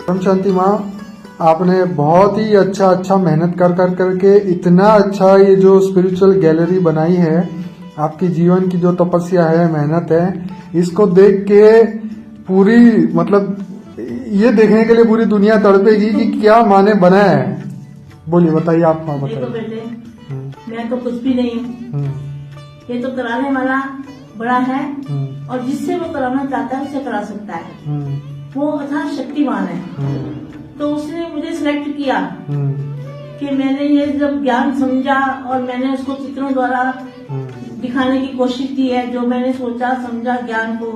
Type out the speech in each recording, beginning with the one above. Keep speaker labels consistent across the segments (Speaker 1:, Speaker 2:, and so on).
Speaker 1: परम शांति माँ, आपने बहुत ही अच्छा मेहनत कर करके इतना अच्छा ये जो स्पिरिचुअल गैलरी बनाई है। आपकी जीवन की जो तपस्या है, मेहनत है, इसको देख के पूरी मतलब ये देखने के लिए पूरी दुनिया तड़पेगी कि क्या माँ ने बनाया है। बोलिए, बताइए आप माँ, बताइए।
Speaker 2: देखो बेटे, मैं तो कुछ भी नहीं हूँ, ये तो कराने वाला बड़ा है और जिससे वो कराना चाहता है उसे करा सकता है। वो अथाह शक्तिमान है। तो उसने मुझे सिलेक्ट किया कि मैंने ये जब ज्ञान समझा और मैंने उसको चित्रों द्वारा दिखाने की कोशिश की है, जो मैंने सोचा समझा ज्ञान को,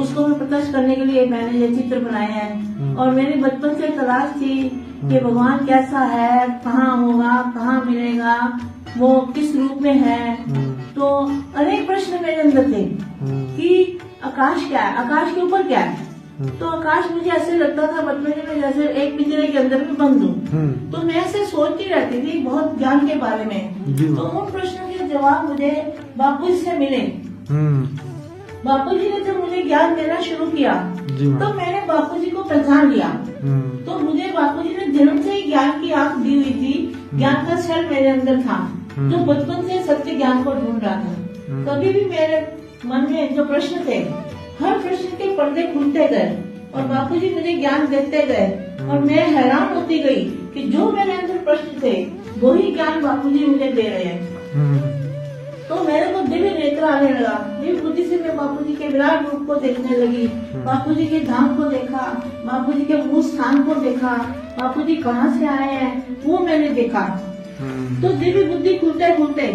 Speaker 2: उसको मैं प्रकाश करने के लिए मैंने ये चित्र बनाए हैं। और मेरी बचपन से तलाश थी कि भगवान कैसा है, कहाँ होगा, कहाँ मिलेगा, वो किस रूप में है। तो अनेक प्रश्न मेरे अंदर थे कि आकाश क्या है, आकाश के ऊपर क्या है। तो आकाश मुझे ऐसे लगता था बचपन में जैसे एक पिंजरे के अंदर में बंद हूँ। तो मैं ऐसे सोचती रहती थी बहुत ज्ञान के बारे में। तो उन प्रश्नों के जवाब मुझे बापूजी से मिले। बापूजी ने जब मुझे ज्ञान देना शुरू किया तो मैंने बापूजी को पहचान लिया। तो मुझे बापूजी ने जन्म से ही ज्ञान की आंख दी हुई थी, ज्ञान का छल मेरे अंदर था, जो बचपन से सत्य ज्ञान को ढूंढ रहा था। कभी भी मेरे मन में जो प्रश्न थे, हर प्रश्न के पर्दे खुलते गए और बापूजी मुझे ज्ञान देते गए। और मैं हैरान होती गई कि जो मेरे अंदर प्रश्न थे वही ज्ञान बापूजी मुझे दे रहे हैं। तो मेरे को दिव्य नेत्र आने लगा। दिव्य बुद्धि से मैं बापूजी के विराट रूप को देखने लगी, बापूजी के धाम को देखा, बापूजी के मूल स्थान को देखा, बापूजी कहाँ से आए हैं वो मैंने देखा। तो दिव्य बुद्धि खुलते खुलते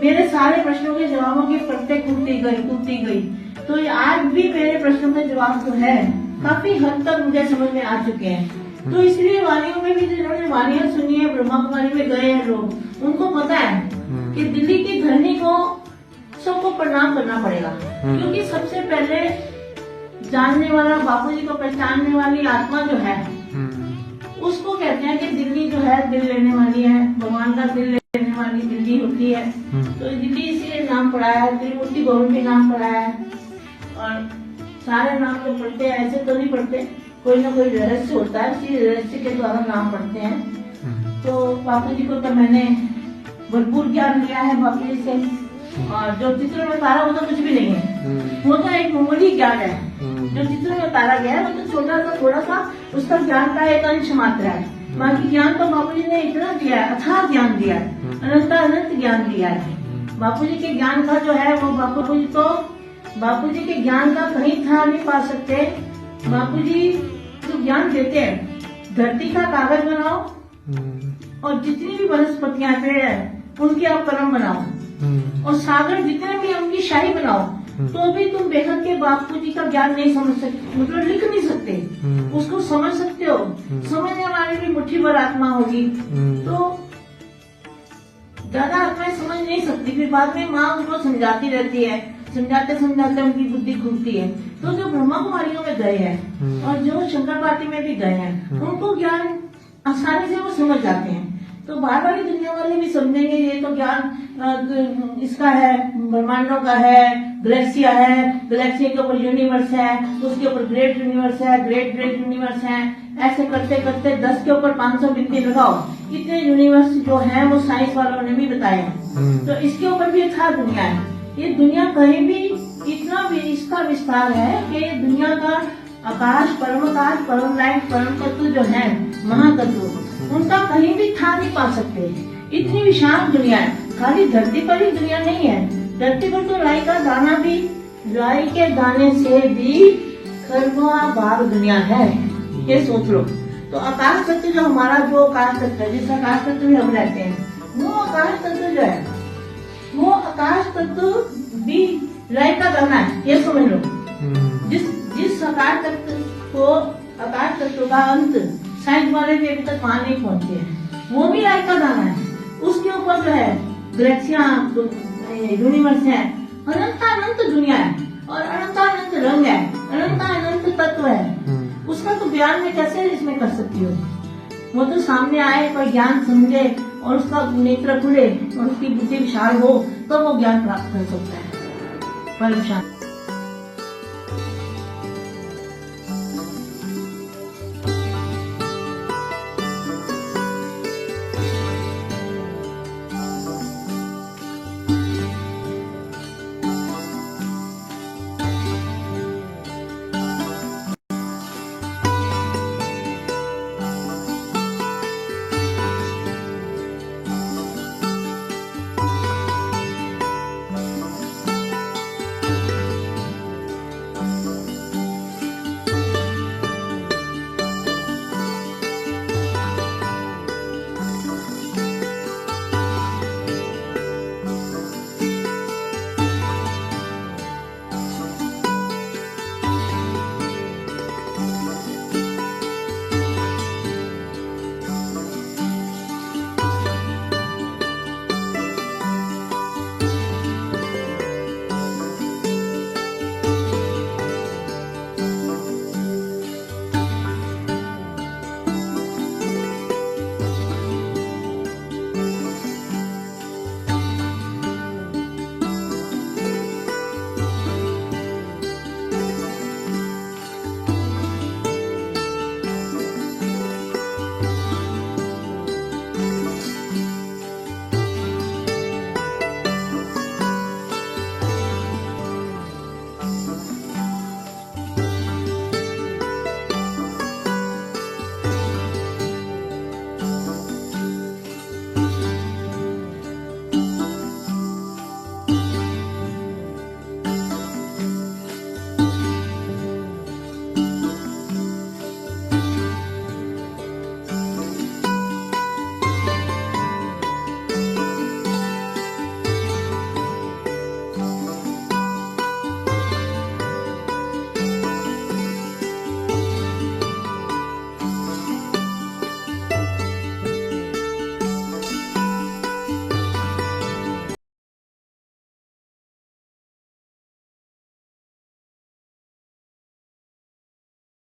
Speaker 2: मेरे सारे प्रश्नों के जवाबों की पर्दे खुलती गई। तो आज भी मेरे प्रश्नों के जवाब जो है काफी हद तक मुझे समझ में आ चुके हैं। तो इसलिए वाणियों में भी जिन्होंने वाणियां सुनी है, ब्रह्मा कुमारी में गए हैं लोग, उनको पता है कि दिल्ली की धरनी को सबको प्रणाम करना पड़ेगा। क्योंकि सबसे पहले जानने वाला, बापूजी को पहचानने वाली आत्मा जो है उसको कहते हैं कि दिल्ली जो है दिल लेने वाली है, भगवान का दिल लेने वाली दिल्ली होती है। तो दिल्ली इसीलिए नाम पड़ा है, त्रिमूर्ति भवन भी नाम पड़ा है। और सारे नाम जो पढ़ते हैं ऐसे तो नहीं पढ़ते, कोई ना कोई रहस्य होता है, इसी रहस्य के द्वारा नाम पढ़ते हैं। तो बापूजी को तो मैंने भरपूर ज्ञान लिया है बापूजी से। और जो चित्र में उतारा वो तो कुछ भी नहीं है, वो तो एक मामूली ज्ञान है। जो चित्र में उतारा गया है वो तो छोटा सा थोड़ा सा उसका ज्ञान का एक अंश मात्र है। बाकी ज्ञान तो बापूजी ने इतना दिया है, अथाह ज्ञान दिया है, अनंत ज्ञान दिया है। बापूजी के ज्ञान का जो है वो बापूजी के ज्ञान का कहीं था नहीं पा सकते। बापूजी जो ज्ञान देते हैं, धरती का कागज बनाओ और जितनी भी वनस्पतियां पेड़ है उनकी आप कलम बनाओ, और सागर जितने भी उनकी शाही बनाओ, तो भी तुम बेहद के बापूजी का ज्ञान नहीं समझ सकते, मतलब लिख नहीं सकते। उसको समझ सकते हो, समझने वाली भी मुट्ठी भर आत्मा होगी। तो ज्यादा आत्माएं समझ नहीं सकती, फिर बाद में माँ उनको समझाती रहती है, समझाते समझाते उनकी बुद्धि खुलती है। तो जो ब्रह्मा कुमारियों में गए हैं और जो शंकर पार्टी में भी गए हैं, उनको ज्ञान आसानी से वो समझ जाते हैं। तो बाहर वाली दुनिया वाले भी समझेंगे ये तो ज्ञान इसका है, ब्रह्मांडों का है, गैलेक्सिया है, गैलेक्सी के ऊपर यूनिवर्स है, उसके ऊपर ग्रेट यूनिवर्स है, ग्रेट ग्रेट यूनिवर्स है। ऐसे करते करते 10 के ऊपर 500 बिंदी लगाओ, इतने यूनिवर्स जो है वो साइंस वालों ने भी बताए हैं। तो इसके ऊपर भी था दुनिया है। ये दुनिया कहीं भी इतना भी इसका विस्तार है कि दुनिया का आकाश, परम लाइट, परम तत्व जो है, महातत्व, उनका कहीं भी था नहीं पा सकते। इतनी विशाल दुनिया है। खाली धरती पर ही दुनिया नहीं है। धरती पर तो राई का दाना भी, राई के दाने से भी खरबों बार दुनिया है। ये सोच लो। तो आकाश तत्व जो हमारा, जो आकाश तत्व है, जिस आकाश तत्व में हम रहते हैं, वो आकाश तत्व जो है, वो आकाश तत्व भी राई का दाना है। ये समझ लो। जिस आकाश तत्व को, आकाश तत्व का अंत साइंस वाले भी अभी तक वहां नहीं पहुंचे हैं, वो भी राई का दाना है। उसके ऊपर जो है गैलेक्सियां, यूनिवर्स है, अनंत दुनिया है और अनंत रंग है, अनंत तत्व है। उसका तो बयान में कैसे इसमें कर सकती हो? वो तो सामने आए, कोई ज्ञान समझे और उसका नेत्र खुले और उसकी बुद्धि विशाल हो, तो वो ज्ञान प्राप्त कर सकता है। परम शांति।